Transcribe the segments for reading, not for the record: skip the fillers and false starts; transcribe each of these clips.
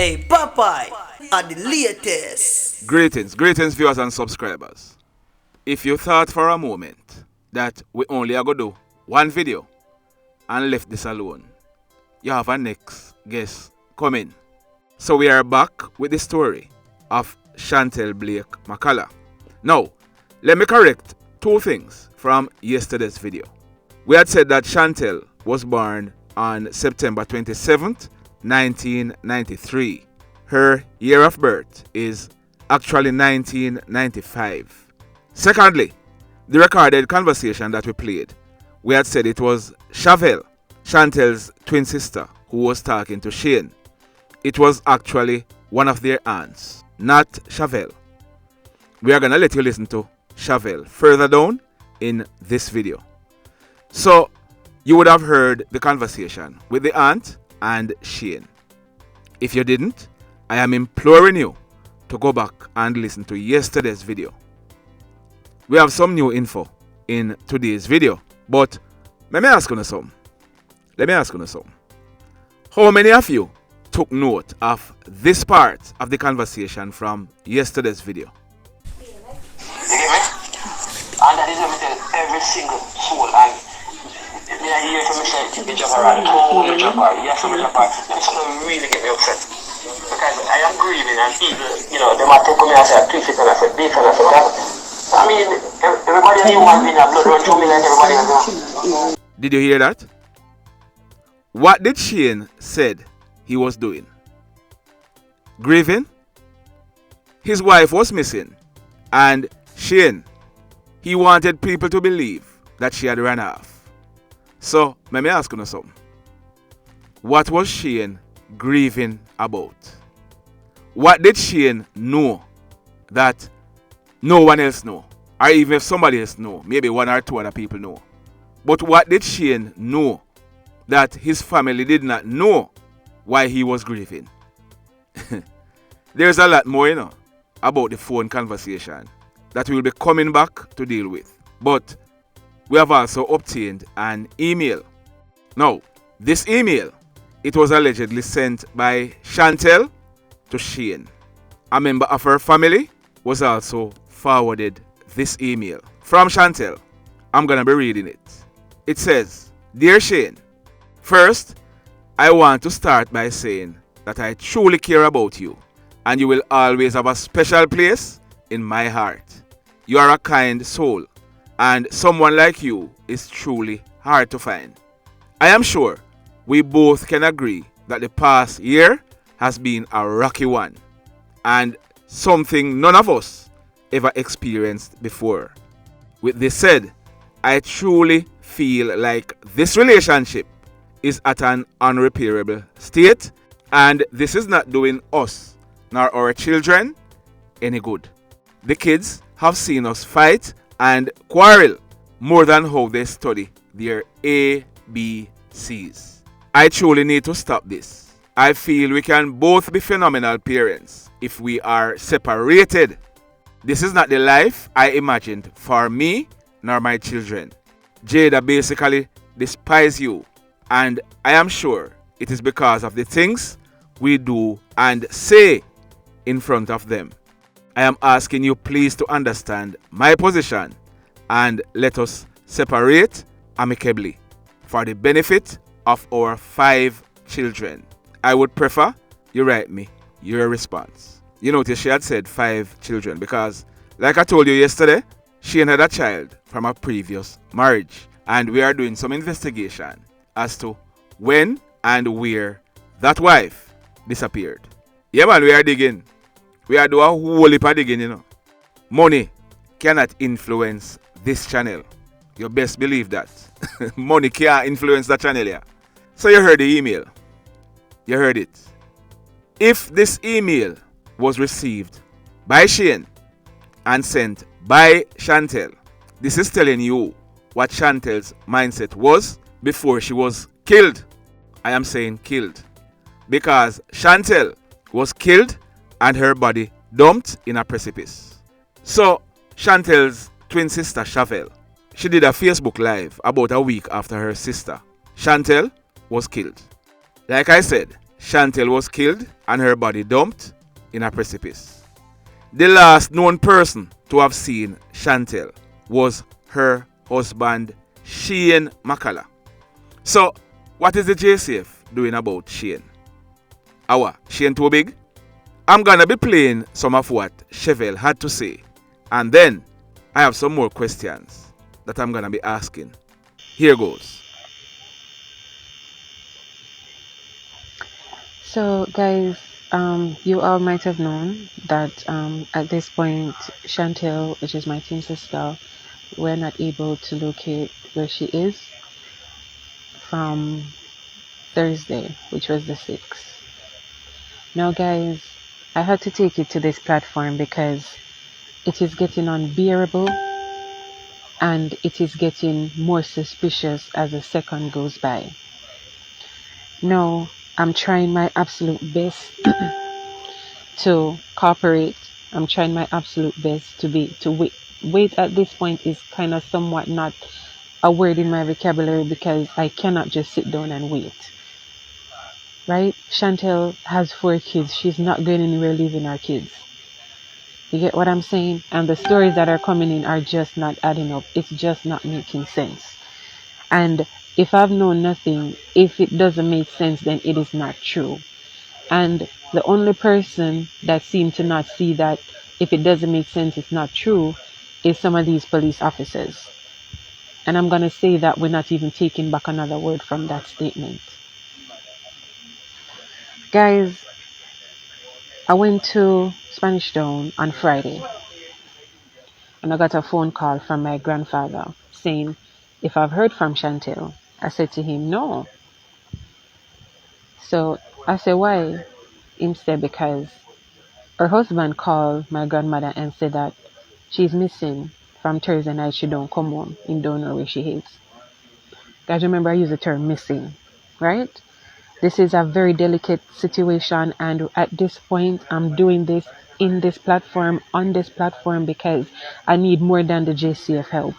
Hey, Popeye are the latest. Greetings viewers and subscribers. If you thought for a moment that we only are going to do one video and left this alone, you have a next guest coming. So we are back with the story of Chantel Blake McCalla. Now, let me correct two things from yesterday's video. We had said that Chantel was born on September 27th, 1993. Her year of birth is actually 1995. Secondly, the recorded conversation that we played, we had said it was Chantel, Chantel's twin sister, who was talking to Shane. It was actually one of their aunts, not Chantel. We are going to let you listen to Chantel further down in this video. So, you would have heard the conversation with the aunt and Shane. If you didn't, I am imploring you to go back and listen to yesterday's video. We have some new info in today's video, but let me ask you something. How many of you took note of this part of the conversation from yesterday's video? You get me? And that is every single soul. And I hear from myself, the job around, the job around, yes, the job around. That's something really get me upset. Because I am grieving and people, they might take me and say, twist it and I said, this and I said that. I mean, everybody has human being, blood run through me like everybody else. Did you hear that? What did Shane said he was doing? Grieving? His wife was missing. And Shane, he wanted people to believe that she had run off. So, let me ask you something. What was Shane grieving about? What did Shane know that no one else know? Or even if somebody else know, maybe one or two other people know. But what did Shane know that his family did not know why he was grieving? There's a lot more, about the phone conversation that we will be coming back to deal with. But we have also obtained an email. Now, this email, it was allegedly sent by Chantel to Shane. A member of her family was also forwarded this email from Chantel. I'm going to be reading it. It says, "Dear Shane, first, I want to start by saying that I truly care about you and you will always have a special place in my heart. You are a kind soul and someone like you is truly hard to find. I am sure we both can agree that the past year has been a rocky one and something none of us ever experienced before. With this said, I truly feel like this relationship is at an unrepairable state and this is not doing us nor our children any good. The kids have seen us fight and quarrel more than how they study their ABCs. I truly need to stop this. I feel we can both be phenomenal parents if we are separated. This is not the life I imagined for me nor my children. Jada basically despises you and I am sure it is because of the things we do and say in front of them. I am asking you please to understand my position and let us separate amicably for the benefit of our 5 children. I would prefer you write me your response." You notice she had said 5 children because, like I told you yesterday, she had a child from a previous marriage and we are doing some investigation as to when and where that wife disappeared. Yeah man, we are digging. We are doing a whole heap of digging, Money cannot influence this channel. You best believe that. Money can't influence the channel here. So you heard the email. You heard it. If this email was received by Shane and sent by Chantel, this is telling you what Chantel's mindset was before she was killed. I am saying killed. Because Chantel was killed and her body dumped in a precipice. So, Chantel's twin sister Chantel, she did a Facebook Live about a week after her sister Chantel was killed. Like I said, Chantel was killed and her body dumped in a precipice. The last known person to have seen Chantel was her husband, Shane McCalla. So, what is the JCF doing about Shane? Shane too big? I'm gonna be playing some of what Chevelle had to say, and then I have some more questions that I'm gonna be asking. Here goes. So, guys, you all might have known that at this point, Chantel, which is my twin sister, we're not able to locate where she is from Thursday, which was the 6th. Now, guys, I had to take it to this platform because it is getting unbearable and it is getting more suspicious as the second goes by. No, I'm trying my absolute best to cooperate. I'm trying my absolute best to wait. Wait at this point is kind of somewhat not a word in my vocabulary because I cannot just sit down and wait. Right? Chantel has 4 kids. She's not going anywhere leaving our kids. You get what I'm saying? And the stories that are coming in are just not adding up. It's just not making sense. And if I've known nothing, if it doesn't make sense, then it is not true. And the only person that seemed to not see that if it doesn't make sense, it's not true, is some of these police officers. And I'm going to say that we're not even taking back another word from that statement. Guys, I went to Spanish Town on Friday and I got a phone call from my grandfather saying if I've heard from Chantel. I said to him, no. So I said, why? Instead, because her husband called my grandmother and said that she's missing from Thursday night. She don't come home. He don't know where she is. Guys, remember I use the term missing, right? This is a very delicate situation, and at this point, I'm doing this in this platform, on this platform, because I need more than the JCF help.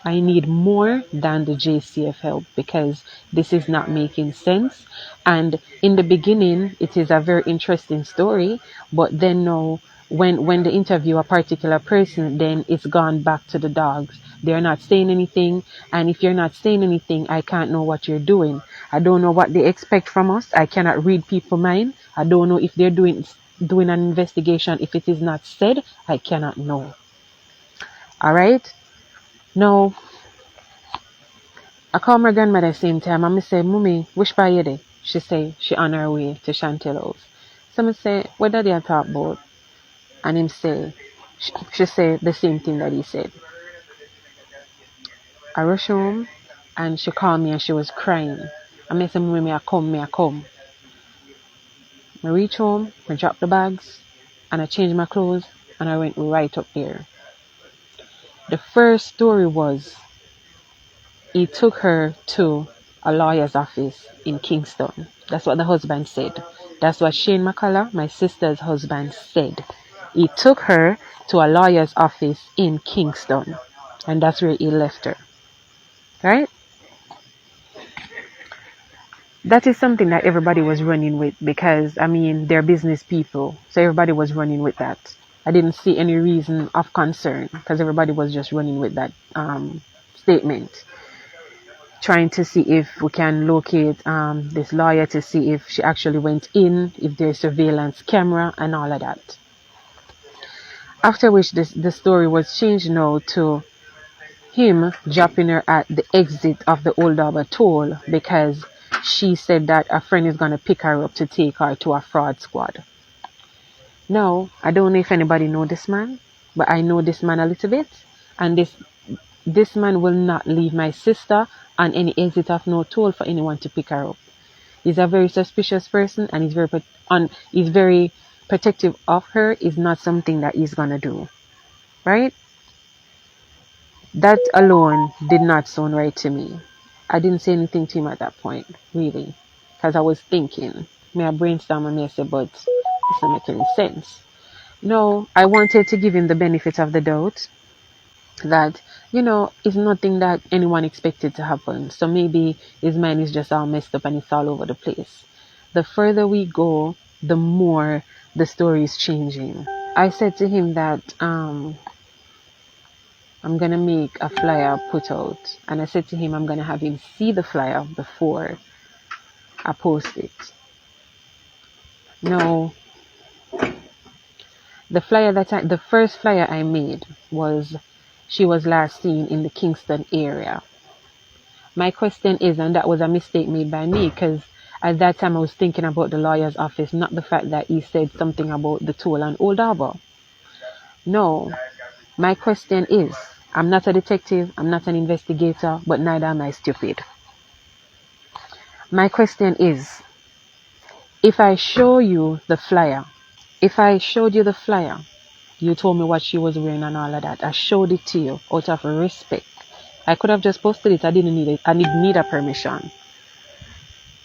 I need more than the JCF help because this is not making sense. And in the beginning, it is a very interesting story, but then now, when they interview a particular person, then it's gone back to the dogs. They're not saying anything, and if you're not saying anything, I can't know what you're doing. I don't know what they expect from us. I cannot read people's mind. I don't know if they're doing an investigation. If it is not said, I cannot know. All right. Now, I call my grandmother same time and I say, Mummy, which part you there? She say she on her way to Chantel house. So I say, what did they talk about? And him say, she say the same thing that he said. I rush home and she called me and she was crying. I say, Mummy, may I come. I reach home, I drop the bags and I change my clothes and I went right up there. The first story was he took her to a lawyer's office in Kingston. That's what the husband said. That's what Shane McCalla, my sister's husband, said. He took her to a lawyer's office in Kingston. And that's where he left her. Right? That is something that everybody was running with because, I mean, they're business people. So everybody was running with that. I didn't see any reason of concern because everybody was just running with that statement. Trying to see if we can locate this lawyer to see if she actually went in, if there's surveillance camera and all of that. After which the story was changed now to him dropping her at the exit of the Old Harbour Toll because she said that a friend is going to pick her up to take her to a fraud squad. Now, I don't know if anybody know this man, but I know this man a little bit. And this man will not leave my sister on any exit of no toll for anyone to pick her up. He's a very suspicious person and he's very protective of her. Is not something that he's going to do. Right? That alone did not sound right to me. I didn't say anything to him at that point, really. Because I was thinking, may I brainstorm and may I say, but this doesn't make any sense. No, I wanted to give him the benefit of the doubt that, it's nothing that anyone expected to happen. So maybe his mind is just all messed up and it's all over the place. The further we go, the more the story is changing. I said to him that I'm gonna make a flyer put out, and I said to him I'm gonna have him see the flyer before I post it. No, the first flyer I made was she was last seen in the Kingston area. My question is, and that was a mistake made by me, because at that time I was thinking about the lawyer's office, not the fact that he said something about the toll and Old Harbor. No, my question is, I'm not a detective, I'm not an investigator, but neither am I stupid. My question is, if I show you the flyer, if I showed you the flyer, you told me what she was wearing and all of that, I showed it to you out of respect. I could have just posted it, I didn't need it, I didn't need a permission.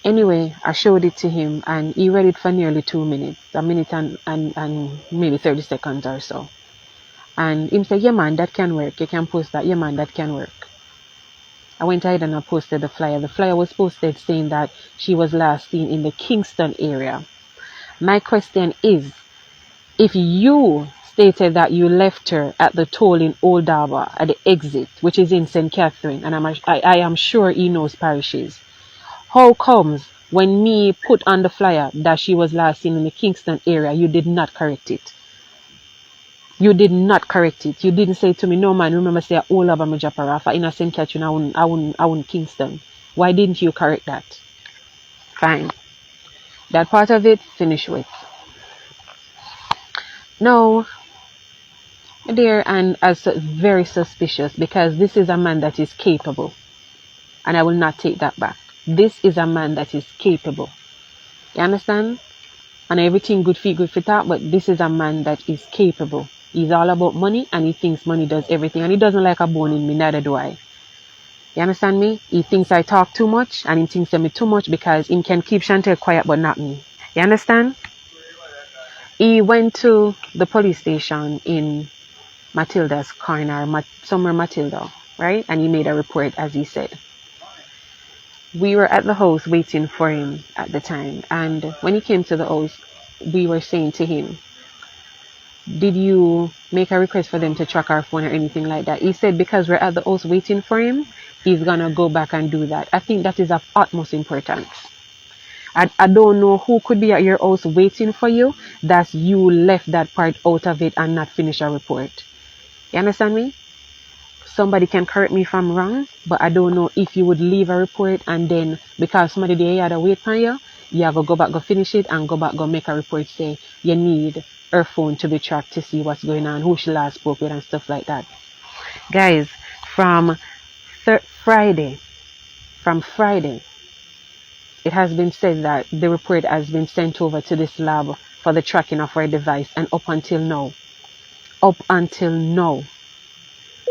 Anyway, I showed it to him and he read it for nearly 2 minutes, a minute and maybe 30 seconds or so. And him said, yeah man, that can work, you can post that, yeah man, that can work. I went ahead and I posted the flyer. The flyer was posted saying that she was last seen in the Kingston area. My question is, if you stated that you left her at the toll in Old Harbor at the exit, which is in St. Catherine, and I am sure he knows parishes, how comes when me put on the flyer that she was last seen in the Kingston area, you did not correct it? You did not correct it. You didn't say to me, no man, remember say all of my Japarafa in a St. Catherine, I wouldn't Kingston. Why didn't you correct that? Fine. That part of it, finish with. No, dear, and as very suspicious, because this is a man that is capable. And I will not take that back. This is a man that is capable. You understand? And everything good for that, but this is a man that is capable. He's all about money and he thinks money does everything. And he doesn't like a bone in me, neither do I. You understand me? He thinks I talk too much and he thinks of me too much because he can keep Chantel quiet but not me. You understand? He went to the police station in Matilda's corner, somewhere Matilda, right? And he made a report as he said. We were at the house waiting for him at the time. And when he came to the house, we were saying to him, did you make a request for them to track our phone or anything like that? He said because we're at the house waiting for him, he's going to go back and do that. I think that is of utmost importance. I don't know who could be at your house waiting for you, that you left that part out of it and not finish a report. You understand me? Somebody can correct me if I'm wrong, but I don't know if you would leave a report and then because somebody there had to wait for you, you have to go back, go finish it and go back, go make a report say you need her phone to be tracked to see what's going on, who she last spoke with and stuff like that. Guys, from Friday, it has been said that the report has been sent over to this lab for the tracking of her device, and up until now,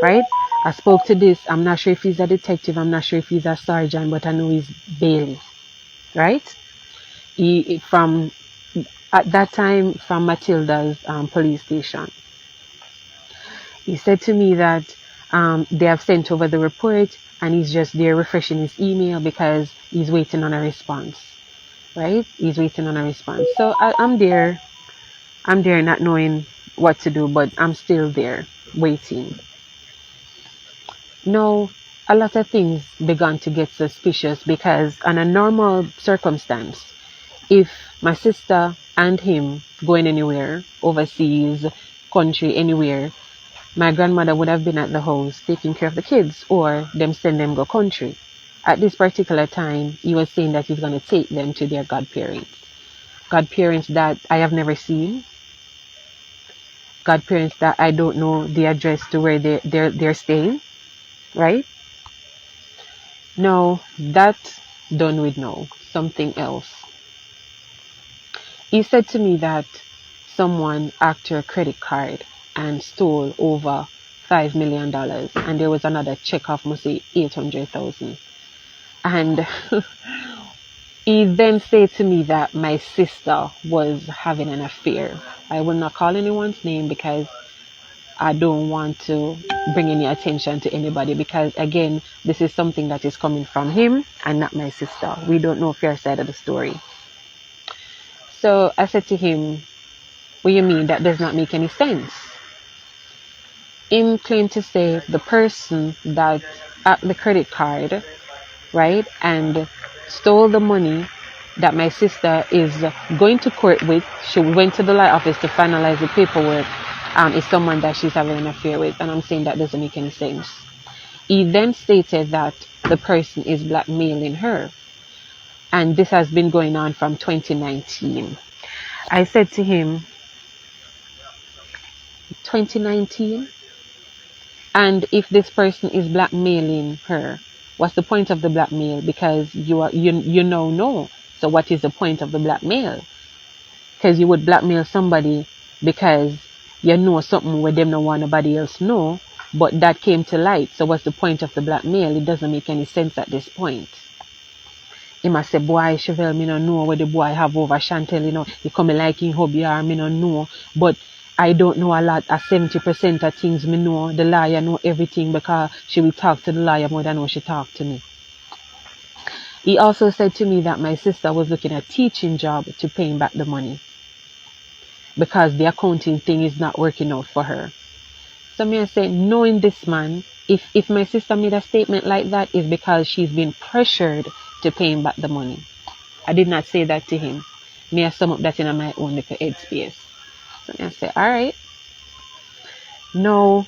right? I spoke to this, I'm not sure if he's a detective, I'm not sure if he's a sergeant, but I know he's Bailey, right? From at that time from Matilda's police station. He said to me that they have sent over the report and he's just there refreshing his email because he's waiting on a response, right? He's waiting on a response. So I'm there not knowing what to do, but I'm still there waiting. No, a lot of things began to get suspicious because on a normal circumstance, if my sister and him going anywhere, overseas, country, anywhere, my grandmother would have been at the house taking care of the kids or them send them go country. At this particular time, he was saying that he's going to take them to their godparents. Godparents that I have never seen. Godparents that I don't know the address to where they're staying. Right? No, that's done with now. Something else. He said to me that someone hacked her credit card and stole over $5 million. And there was another check off, must say 800,000. And he then said to me that my sister was having an affair. I will not call anyone's name because I don't want to bring any attention to anybody because, again, this is something that is coming from him and not my sister. We don't know fair side of the story. So I said to him, what do you mean? That does not make any sense. Him claimed to say the person that at the credit card, right, and stole the money that my sister is going to court with. She went to the law office to finalize the paperwork. Is someone that she's having an affair with, and I'm saying that doesn't make any sense. He then stated that the person is blackmailing her, and this has been going on from 2019. I said to him, 2019? And if this person is blackmailing her, what's the point of the blackmail? Because you know. So what is the point of the blackmail? Because you would blackmail somebody because you know something where them no want nobody else know, but that came to light. So what's the point of the blackmail? It doesn't make any sense at this point. He must say, boy, Chevelle, me no know what the boy have over Chantel, you know. He come like in hobby or me no know. But I don't know a lot. 70% of things me know. The lawyer know everything because she will talk to the lawyer more than what she talk to me. He also said to me that my sister was looking at a teaching job to paying back the money because the accounting thing is not working out for her. So me I say, knowing this man, if my sister made a statement like that, is because she's been pressured to paying back the money. I did not say that to him. Me I sum up that in my own little headspace. So me I say, alright. No,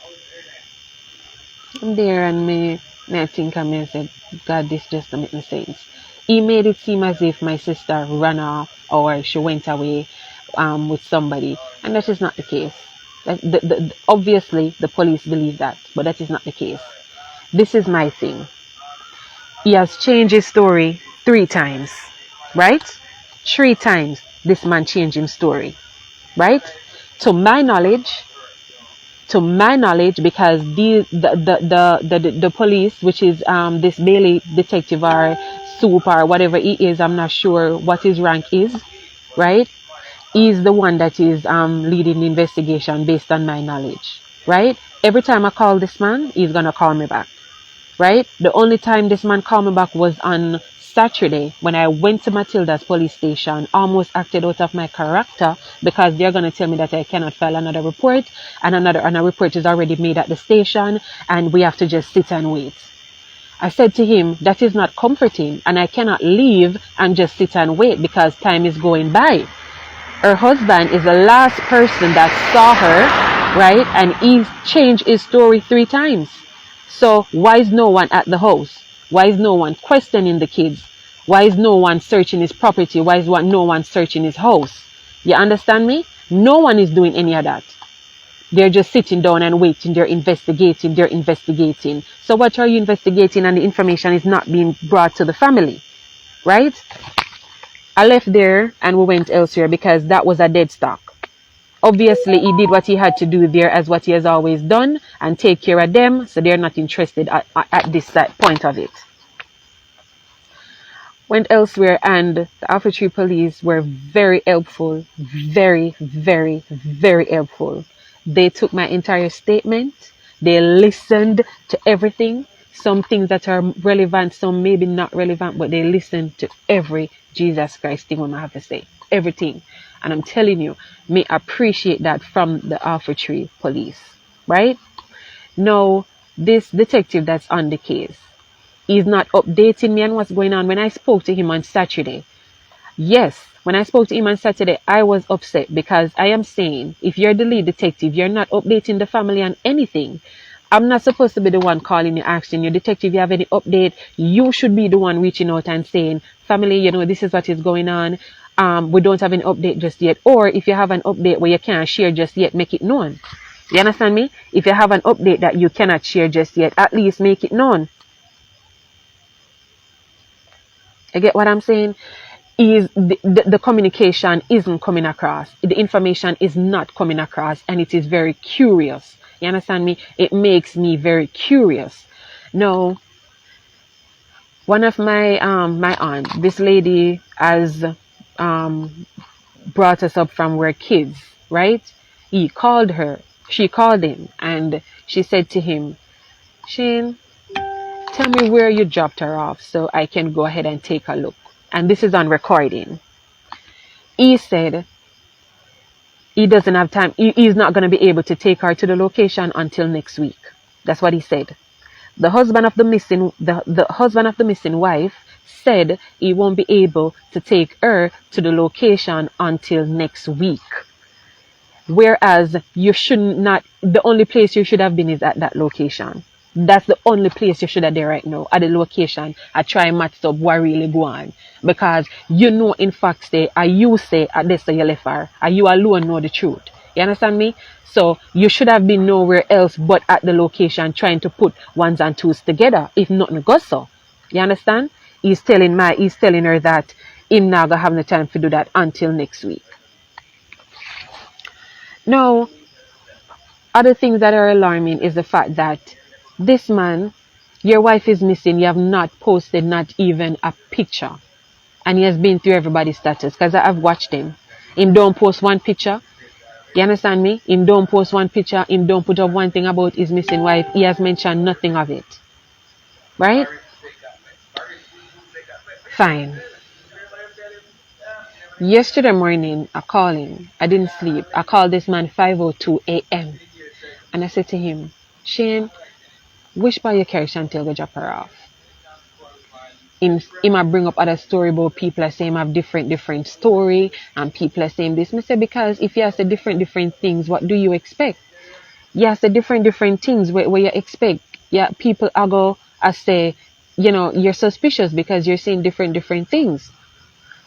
I'm there and me I think I said, God, this just don't make no sense. He made it seem as if my sister ran off or she went away with somebody, and that is not the case. Obviously, the police believe that, but that is not the case. This is my thing. He has changed his story 3 times, right? 3 times this man changed his story, right? To my knowledge, because the police, which is this daily detective or soup or whatever he is, I'm not sure what his rank is, right? He's the one that is leading the investigation based on my knowledge, right? Every time I call this man, he's gonna call me back, right? The only time this man called me back was on Saturday when I went to Matilda's police station, almost acted out of my character because they're going to tell me that I cannot file another report, and a report is already made at the station and we have to just sit and wait. I said to him, that is not comforting, and I cannot leave and just sit and wait because time is going by. Her husband is the last person that saw her, right? And he changed his story 3 times. So why is no one at the house? Why is no one questioning the kids? Why is no one searching his property? Why is no one searching his house? You understand me? No one is doing any of that. They're just sitting down and waiting. They're investigating. So what are you investigating, and the information is not being brought to the family, right? I left there and we went elsewhere because that was a dead stock. Obviously, he did what he had to do there as what he has always done and take care of them. So they're not interested at this point of it. Went elsewhere, and the Alpha police were very helpful. Very, very, very helpful. They took my entire statement. They listened to everything. Some things that are relevant, some maybe not relevant, but they listened to every Jesus Christ thing I have to say. Everything. And I'm telling you, may appreciate that from the Alpha police, right? Now, this detective that's on the case, he's not updating me on what's going on. When I spoke to him on Saturday, yes, when I spoke to him on Saturday, I was upset because I am saying, if you're the lead detective, you're not updating the family on anything. I'm not supposed to be the one calling you, asking you, detective, you have any update? You should be the one reaching out and saying, family, you know, this is what is going on. We don't have an update just yet. Or if you have an update where you can't share just yet, make it known. You understand me? If you have an update that you cannot share just yet, at least make it known. You get what I'm saying? Is the communication isn't coming across. The information is not coming across, and it is very curious. You understand me? It makes me very curious. Now, one of my my aunt, this lady has brought us up from we're kids, right? He called her. She called him, and she said to him, Shane, tell me where you dropped her off so I can go ahead and take a look. And this is on recording. He said he doesn't have time. He's not going to be able to take her to the location until next week. That's what he said. The husband of the missing wife said he won't be able to take her to the location until next week. Whereas you should not, the only place you should have been is at that location. That's the only place you should have been right now, at the location. I try match up what really go on. Because you know, in fact, you say at this you left her, and you alone know the truth. You understand me? So you should have been nowhere else but at the location trying to put ones and twos together, if nothing goes so. You understand? He's telling her that him not gonna have no time to do that until next week. Now, other things that are alarming is the fact that this man, your wife is missing, you have not posted not even a picture. And he has been through everybody's status, because I've watched him. Him don't post one picture. You understand me? Him don't post one picture. Him don't put up one thing about his missing wife. He has mentioned nothing of it. Right? Fine. Yesterday morning, I called him. I didn't sleep. I called this man 5:02 a.m. And I said to him, Shane, which part you carry Chantel go drop her off? Him might bring up other story about people are saying have different story, and people are saying this. I said, because if you have the different things, what do you expect? You have the different things where you expect. Yeah, people are go say, you're suspicious because you're saying different things.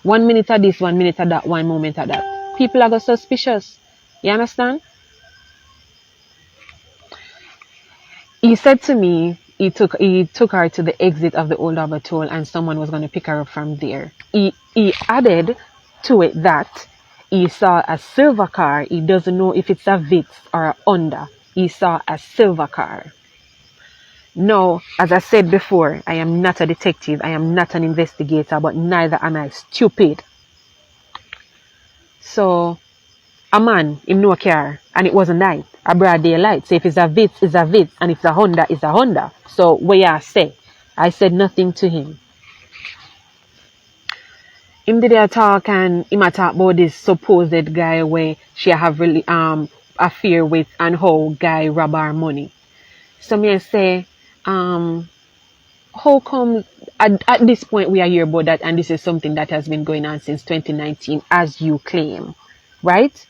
1 minute of this, 1 minute of that, 1 moment of that. People are go suspicious. You understand? He said to me, he took her to the exit of the old Albert Toll and someone was going to pick her up from there. He added to it that he saw a silver car. He doesn't know if it's a Vitz or a Honda. He saw a silver car. Now, as I said before, I am not a detective. I am not an investigator, but neither am I stupid. So, a man, him no car, and it wasn't night. A broad daylight. So if it's a Vitz, it's a Vitz, and if it's a Honda, it's a Honda. So what I say? I said nothing to him. Him did a talk, and him a talk about this supposed guy where she have really affair with, and how guy rob her money. So me I say, how come at this point we are here about that, and this is something that has been going on since 2019, as you claim, right?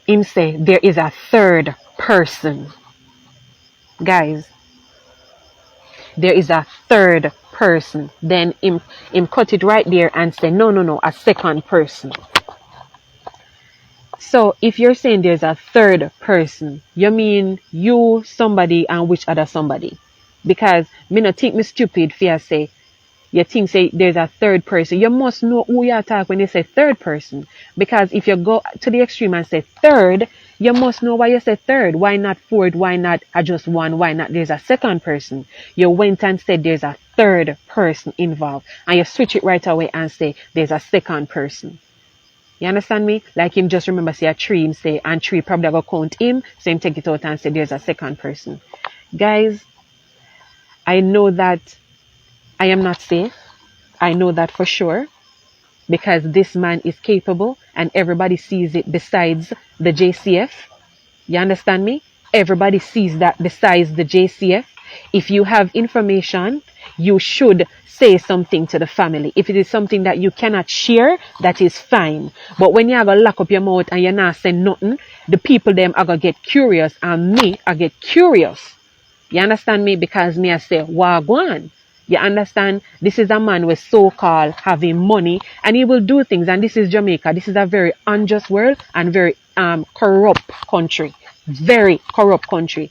Him say there is a third person. Guys, there is a third person. Then him cut it right there and say no, a second person. So if you're saying there's a third person, you mean you, somebody, and which other somebody? Because me not think me stupid for you say you think say there's a third person. You must know who you attack when you say third person. Because if you go to the extreme and say third, you must know why you say third. Why not fourth? Why not just one? Why not there's a second person? You went and said there's a third person involved. And you switch it right away and say there's a second person. You understand me? Like him just remember say a tree, him say, and tree probably go count him. So him take it out and say there's a second person. Guys, I know that I am not safe. I know that for sure. Because this man is capable and everybody sees it besides the JCF. You understand me? Everybody sees that besides the JCF. If you have information, you should say something to the family. If it is something that you cannot share, that is fine. But when you have to lock up your mouth and you're not saying nothing, the people them are going to get curious, and me, I get curious. You understand me? Because me, I say, wagwan. You understand? This is a man with so-called having money, and he will do things. And this is Jamaica. This is a very unjust world and very corrupt country. Very corrupt country.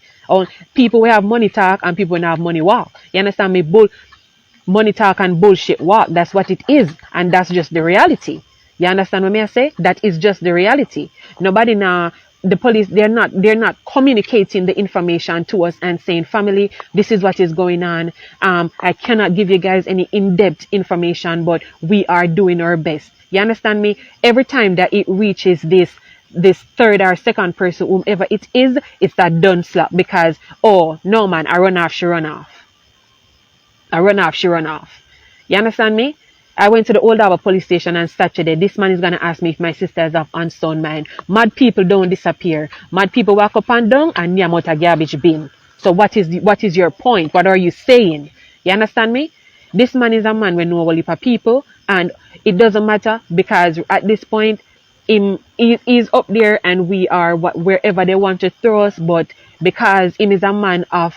People will have money talk and people will not have money walk. You understand me? Money talk and bullshit walk. That's what it is. And that's just the reality. You understand what I say? That is just the reality. Nobody now, the police, they're not communicating the information to us and saying, family, this is what is going on. I cannot give you guys any in-depth information, but we are doing our best. You understand me? Every time that it reaches this third or second person, whomever it is, it's a done slap because, oh, no man, I run off, she run off. I run off, she run off. You understand me? I went to the Old Harbour police station on Saturday. This man is going to ask me if my sister is of unsound mind. Mad people don't disappear. Mad people walk up and down and me I'm out a garbage bin. So what is your point? What are you saying? You understand me? This man is a man with no heap of people, and it doesn't matter because at this point he is up there and we are wherever they want to throw us, but because he is a man of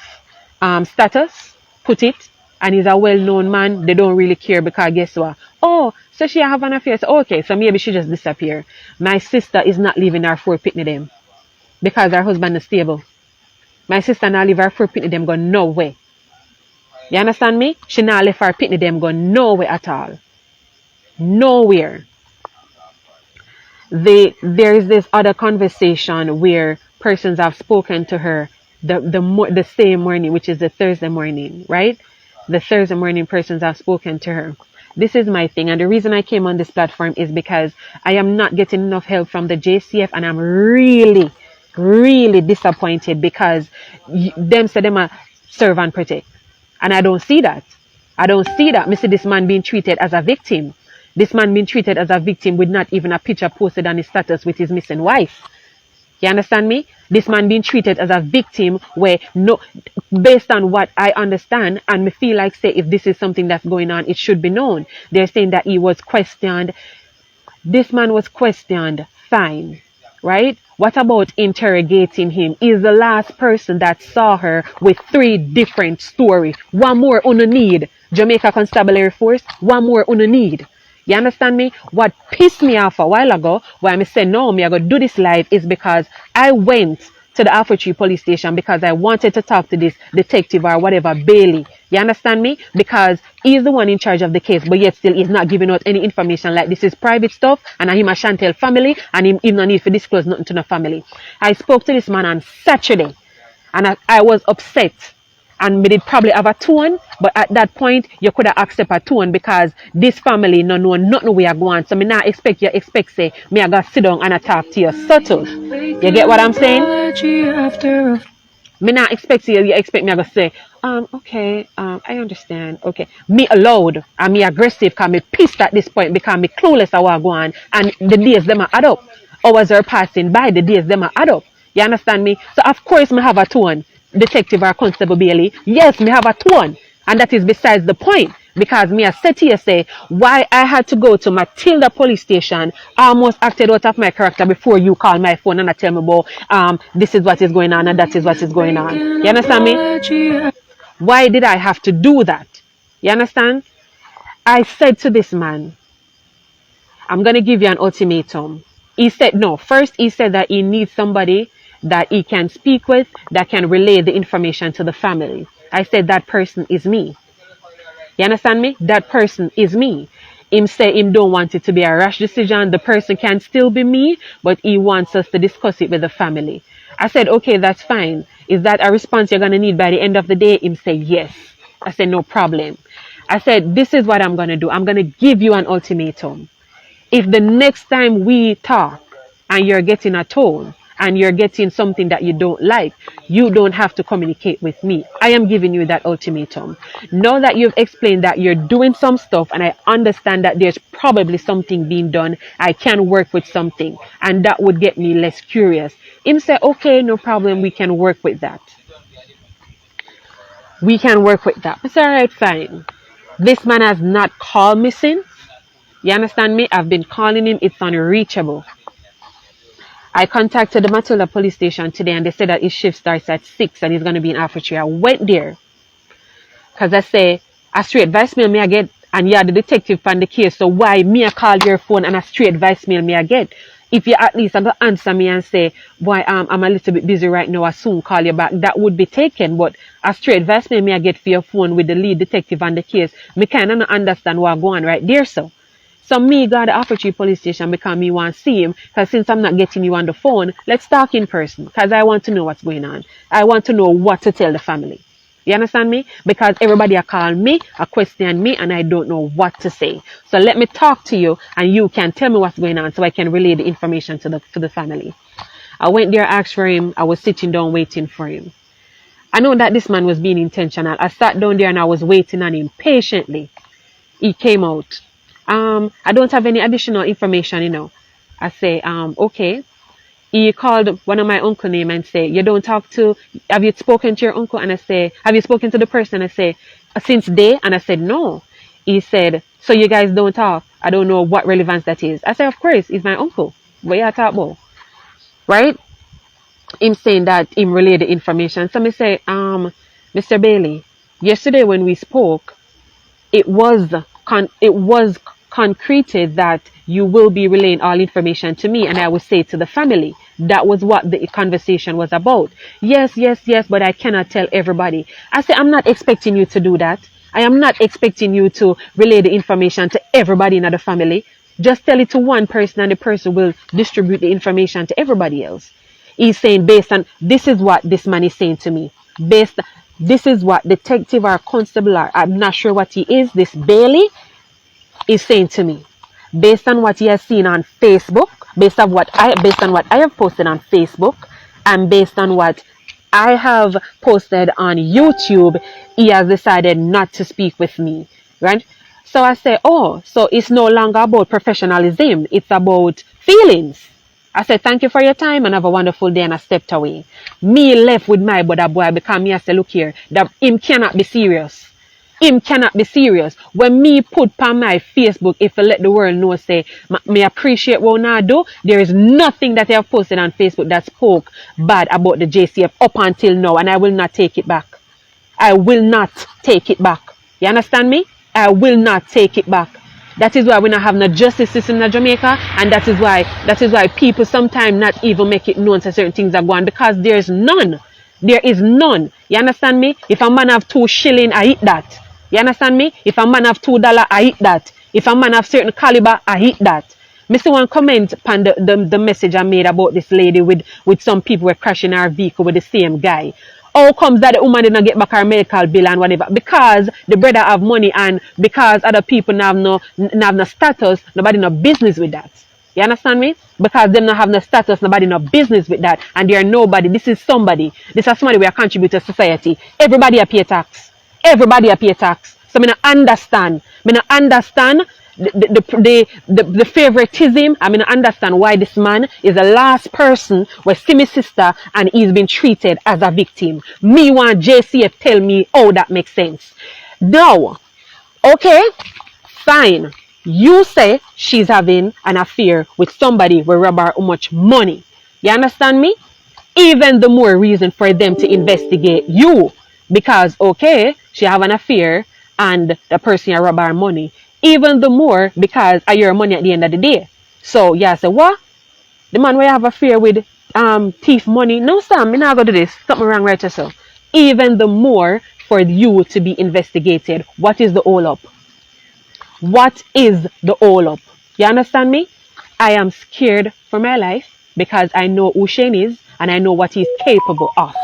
status, put it, and he's a well-known man, they don't really care because guess what? Oh, so she have an affair. So, okay, so maybe she just disappear. My sister is not leaving her four pitney them because her husband is stable. My sister not leave her four pitney them go nowhere. You understand me? She not left her pitney them go nowhere at all. Nowhere. There is this other conversation where persons have spoken to her the same morning, which is the Thursday morning, right? The Thursday morning persons have spoken to her. This is my thing, and the reason I came on this platform is because I am not getting enough help from the JCF, and I'm really, really disappointed because them say them are serve and protect, and I don't see that. I don't see that. Me see this man being treated as a victim. This man being treated as a victim with not even a picture posted on his status with his missing wife. You understand me? This man being treated as a victim where no, based on what I understand and me feel like say if this is something that's going on, it should be known. They're saying that he was questioned. This man was questioned. Fine. Right? What about interrogating him? He's the last person that saw her with 3 different stories. One more on a need. Jamaica Constabulary Force. One more on a need. You understand me? What pissed me off a while ago, why I said, no, me I go do this live, is because I went to the Alpha Tree police station because I wanted to talk to this detective or whatever, Bailey. You understand me? Because he's the one in charge of the case, but yet still he's not giving out any information like this is private stuff and him a Chantel family and him no need to disclose nothing to the family. I spoke to this man on Saturday and I was upset. And we did probably have a tone, but at that point, you could have accepted a tone because this family no know nothing we are going. So me not expect say, me I gotta sit down and I talk to you subtle. You get what I'm saying? Me not expect you expect me I gotta say, okay, I understand. Okay. Me loud and me aggressive because me pissed at this point because me clueless how I go on and the days them are add up. Hours are passing by, the days them are add up. You understand me? So of course me have a tone. Detective or Constable Bailey, yes, me have a tone, and that is besides the point. Because me I said to you say why I had to go to Matilda police station, I almost acted out of my character before you call my phone and I tell me about this is what is going on and that is what is going on. You understand me? Why did I have to do that? You understand? I said to this man, I'm gonna give you an ultimatum. He said no. First he said that he needs somebody that he can speak with, that can relay the information to the family. I said that person is me. You understand me? That person is me. Him say him don't want it to be a rash decision. The person can still be me, but he wants us to discuss it with the family. I said, okay, that's fine. Is that a response you're going to need by the end of the day? Him say, yes. I said, no problem. I said, this is what I'm going to do. I'm going to give you an ultimatum. If the next time we talk and you're getting a tone, and you're getting something that you don't like, you don't have to communicate with me. I am giving you that ultimatum. Now that you've explained that you're doing some stuff and I understand that there's probably something being done, I can work with something and that would get me less curious. Him say, okay, no problem, we can work with that. We can work with that. It's alright, fine. This man has not called me since. You understand me? I've been calling him, it's unreachable. I contacted the Matilda police station today and they said that his shift starts at 6 and he's going to be in Alpha Tree. I went there because I say, a straight voicemail me I get and you're the detective on the case, so why me I call your phone and a straight voicemail me I get? If you at least answer me and say, boy, I'm a little bit busy right now, I'll soon call you back, that would be taken. But a straight voicemail me I get for your phone with the lead detective on the case, me kind of not understand what's going on right there, so. So me got the Alpha Tree police station because me want to see him. Because since I'm not getting you on the phone, let's talk in person. Because I want to know what's going on. I want to know what to tell the family. You understand me? Because everybody call me, question me, and I don't know what to say. So let me talk to you, and you can tell me what's going on, so I can relay the information to the family. I went there, asked for him. I was sitting down waiting for him. I know that this man was being intentional. I sat down there and I was waiting on him patiently. He came out. I don't have any additional information, I say, okay. He called one of my uncle name and say, you don't talk to, have you spoken to your uncle? And I say, have you spoken to the person? I say, since day? And I said, no. He said, so you guys don't talk? I don't know what relevance that is. I said, of course, he's my uncle. What you talk about? Right? Him saying that him relay the information. So me say, Mr. Bailey, yesterday when we spoke, it was concreted that you will be relaying all information to me, and I will say to the family. That was what the conversation was about. Yes, but I cannot tell everybody. I say, I'm not expecting you to do that. I am not expecting you to relay the information to everybody in the family. Just tell it to one person, and the person will distribute the information to everybody else. He's saying, based on, this is what this man is saying to me. This is what detective or constable, or I'm not sure what he is, this Bailey, is saying to me. Based on what he has seen on Facebook, based on what I have posted on Facebook, and based on what I have posted on YouTube, he has decided not to speak with me, right? So I say, oh, so it's no longer about professionalism, it's about feelings. I said, thank you for your time and have a wonderful day, and I stepped away. Me left with my brother boy because me I say, look here, that him cannot be serious. Him cannot be serious. When me put on my Facebook, if I let the world know, say, me appreciate what I do, there is nothing that I have posted on Facebook that spoke bad about the JCF up until now, and I will not take it back. I will not take it back. You understand me? I will not take it back. That is why we not have no justice system in Jamaica, and that is why people sometimes not even make it known that certain things are going, because there is none. There is none. You understand me? If a man have 2 shilling, I eat that. You understand me? If a man have $2, I eat that. If a man have certain caliber, I eat that. Mr. One comment upon the message I made about this lady with some people were crashing her vehicle with the same guy. How comes that the woman did not get back her medical bill and whatever? Because the brother have money, and because other people have no status, nobody no business with that. You understand me? Because them not have no status, nobody no business with that, and they are nobody. This is somebody. This is somebody we are contributing to society. Everybody a pay tax. Everybody a pay tax. So me not understand. Me not understand the favoritism. I mean, I understand why this man is the last person where see me sister and he's been treated as a victim. Me want JCF tell me how that makes sense. No. Okay, fine. You say she's having an affair with somebody will rob her how much money. You understand me? Even the more reason for them to investigate you. Because, okay, she have an affair and the person rob her money. Even the more because of your money at the end of the day. So, yeah, so what? The man where you have affair with thief money? No, Sam, me not going to do this. Something wrong right so. Even the more for you to be investigated. What is the all up? What is the all up? You understand me? I am scared for my life because I know who Shane is and I know what he's capable of.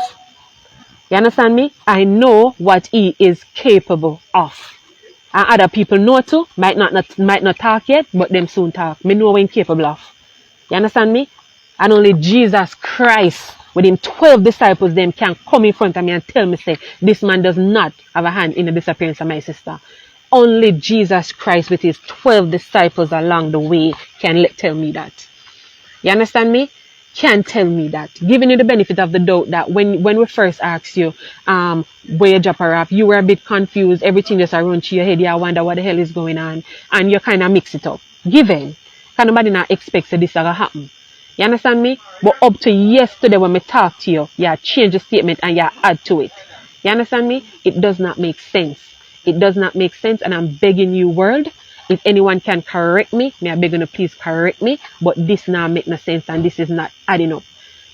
You understand me? I know what he is capable of. And other people know too, might not talk yet, but them soon talk. Me know what I'm capable of. You understand me? And only Jesus Christ with him 12 disciples them can come in front of me and tell me, say, this man does not have a hand in the disappearance of my sister. Only Jesus Christ with his 12 disciples along the way can tell me that. You understand me? Can tell me that. Giving you the benefit of the doubt that when we first asked you where you drop her off, you were a bit confused. Everything just around to your head. You wonder what the hell is going on. And you kind of mix it up. Given. Because nobody not expects that this to happen. You understand me? But up to yesterday when we talked to you, you change the statement and you add to it. You understand me? It does not make sense. It does not make sense, and I'm begging you, world, if anyone can correct me, may I beg you to please correct me, but this now make no sense and this is not adding up.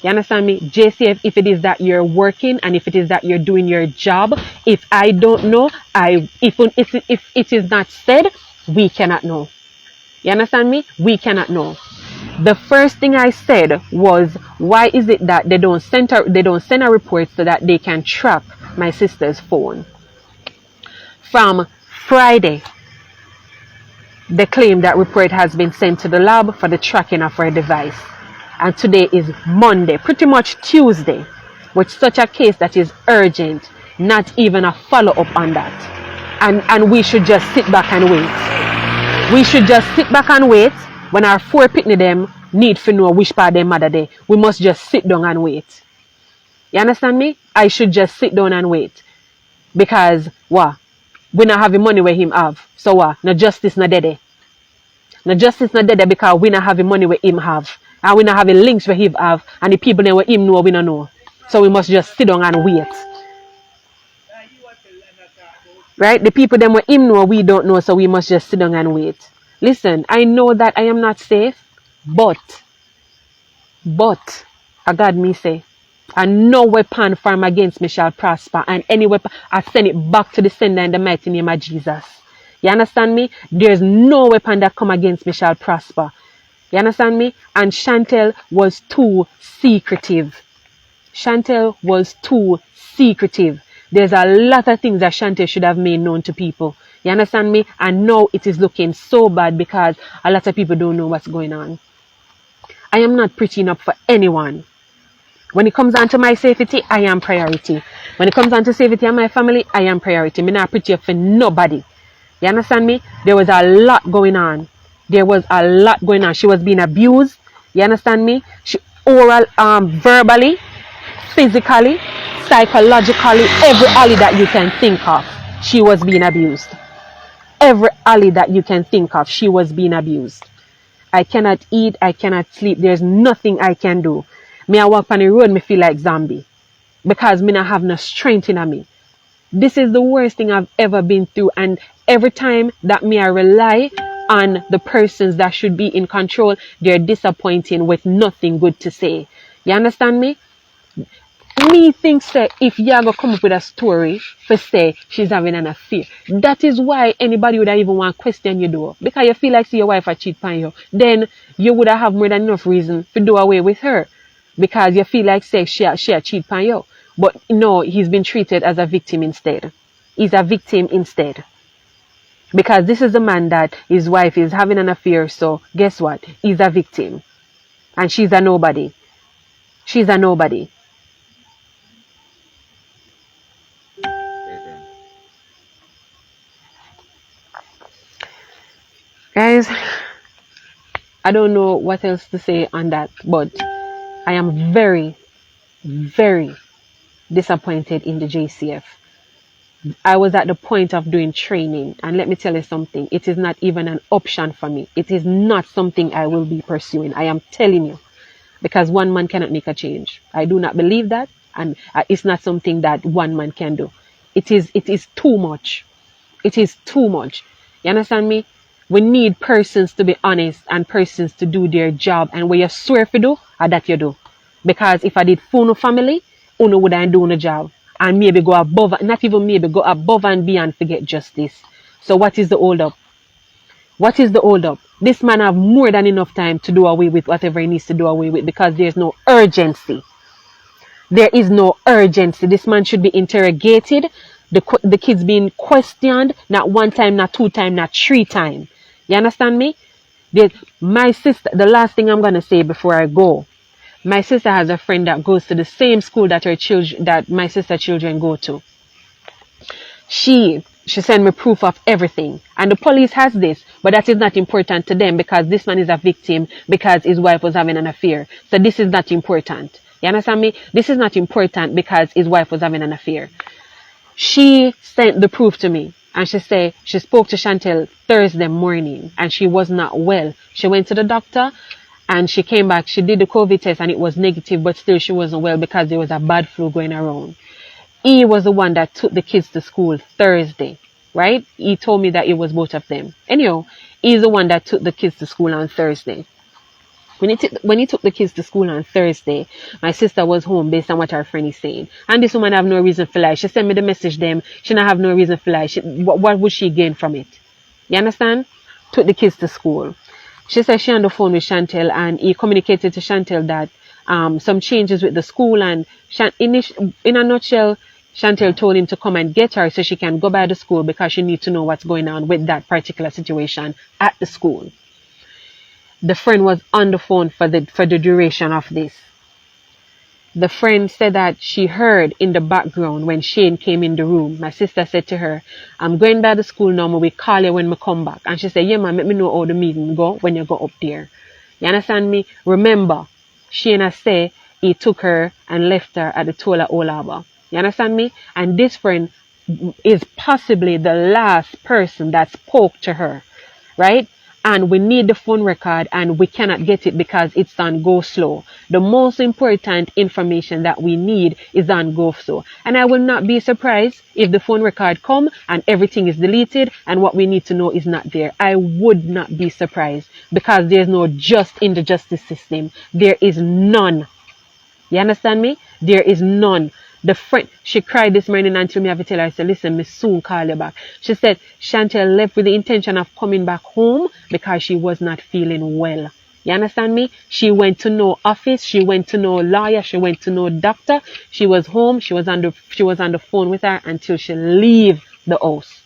You understand me? JCF, if it is that you're working and if it is that you're doing your job, if I don't know, if it is not said, we cannot know. You understand me? We cannot know. The first thing I said was, why is it that they don't send a report so that they can track my sister's phone? From Friday, they claim that report has been sent to the lab for the tracking of her device. And today is Monday, pretty much Tuesday, with such a case that is urgent, not even a follow-up on that. And we should just sit back and wait. We should just sit back and wait when our 4 pitney them need to know which part their mother they. We must just sit down and wait. You understand me? I should just sit down and wait. Because what? We not having money where him have. So what? No justice no dead. No justice no dead because we not having money where him have. And we not having links where he have. And the people there where him know we don't know. So we must just sit down and wait. Right? The people them where him know we don't know. So we must just sit down and wait. Listen, I know that I am not safe. But I God me say, and no weapon formed against me shall prosper, and any weapon I send it back to the sender in the mighty name of Jesus. You understand me? There's no weapon that come against me shall prosper. You understand me? And Chantel was too secretive. Chantel was too secretive. There's a lot of things that Chantel should have made known to people. You understand me? And now it is looking so bad because a lot of people don't know what's going on. I am not preaching up for anyone. When it comes down to my safety, I am priority. When it comes down to safety of my family, I am priority. I'm not preaching up for nobody. You understand me? There was a lot going on. There was a lot going on. She was being abused. You understand me? She oral, verbally, physically, psychologically, every alley that you can think of, she was being abused. Every alley that you can think of, she was being abused. I cannot eat, I cannot sleep. There's nothing I can do. Me I walk on the road, me feel like zombie. Because me not have no strength in me. This is the worst thing I've ever been through. And every time that me I rely on the persons that should be in control, they're disappointing with nothing good to say. You understand me? Me think say if you go come up with a story for say she's having an affair, that is why anybody would even want to question you do. Because you feel like see your wife a cheat on you, then you would have more than enough reason to do away with her. Because you feel like say she a cheat on you. But no, he's been treated as a victim instead. He's a victim instead. Because this is the man that his wife is having an affair, so guess what? He's a victim. And she's a nobody. She's a nobody. Guys, I don't know what else to say on that, but I am very, very disappointed in the JCF. I was at the point of doing training, and let me tell you something, it is not even an option for me. It is not something I will be pursuing. I am telling you, because one man cannot make a change. I do not believe that, and it's not something that one man can do. It is too much. It is too much. You understand me? We need persons to be honest and persons to do their job. And what you swear to do, that you do. Because if I did phone family, Uno would I do the job. And maybe go above, not even maybe, go above and beyond to get justice. So what is the hold up? What is the hold up? This man have more than enough time to do away with whatever he needs to do away with because there's no urgency. There is no urgency. This man should be interrogated. The kids being questioned, not 1 time, not 2 time, not 3 times. You understand me? My sister, the last thing I'm going to say before I go, my sister has a friend that goes to the same school that my sister's children go to. She sent me proof of everything. And the police has this, but that is not important to them because this man is a victim because his wife was having an affair. So this is not important. You understand me? This is not important because his wife was having an affair. She sent the proof to me. And she said she spoke to Chantel Thursday morning and she was not well. She went to the doctor and she came back. She did the COVID test and it was negative, but still she wasn't well because there was a bad flu going around. He was the one that took the kids to school Thursday, right? He told me that it was both of them. Anyhow, he's the one that took the kids to school on Thursday. When he took the kids to school on Thursday, my sister was home based on what her friend is saying. And this woman have no reason for lie. She sent me the message them. She not have no reason for lie. What would she gain from it? You understand? Took the kids to school. She said she on the phone with Chantel and he communicated to Chantel that some changes with the school and in a nutshell, Chantel told him to come and get her so she can go by the school because she needs to know what's going on with that particular situation at the school. The friend was on the phone for the duration of this. the friend said that she heard in the background when Shane came in the room. My sister said to her, I'm going by the school now, we call you when we come back. And she said, yeah, man, let me know how the meeting go when you go up there. You understand me? Remember, Shane say he took her and left her at the Tola Olaba. You understand me? And this friend is possibly the last person that spoke to her, right? And we need the phone record and we cannot get it because it's on go slow. The most important information that we need is on go slow. And I will not be surprised if the phone record come and everything is deleted and what we need to know is not there. I would not be surprised because there's no just in the justice system. There is none. You understand me? There is none. The friend, she cried this morning until me have to tell her, I said, listen, me soon call you back. She said, Chantel left with the intention of coming back home because she was not feeling well. You understand me? She went to no office. She went to no lawyer. She went to no doctor. She was home. She was on the phone with her until she leave the house.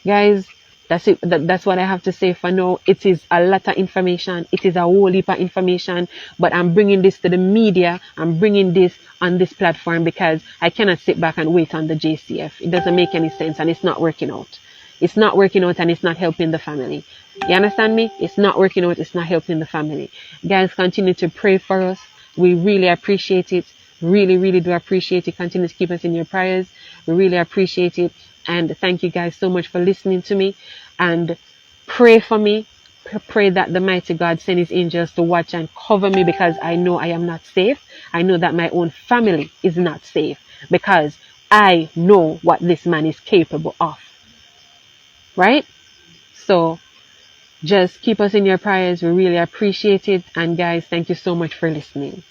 Guys, that's it. That's what I have to say for now. It is a lot of information. It is a whole heap of information. But I'm bringing this to the media. I'm bringing this on this platform because I cannot sit back and wait on the JCF. It doesn't make any sense and it's not working out. It's not working out and it's not helping the family. You understand me? It's not working out. It's not helping the family. Guys, continue to pray for us. We really appreciate it. Really, really do appreciate it. Continue to keep us in your prayers. We really appreciate it. And thank you guys so much for listening to me. And pray for me. Pray that the mighty God send his angels to watch and cover me because I know I am not safe. I know that my own family is not safe because I know what this man is capable of. Right? So just keep us in your prayers. We really appreciate it. And guys, thank you so much for listening.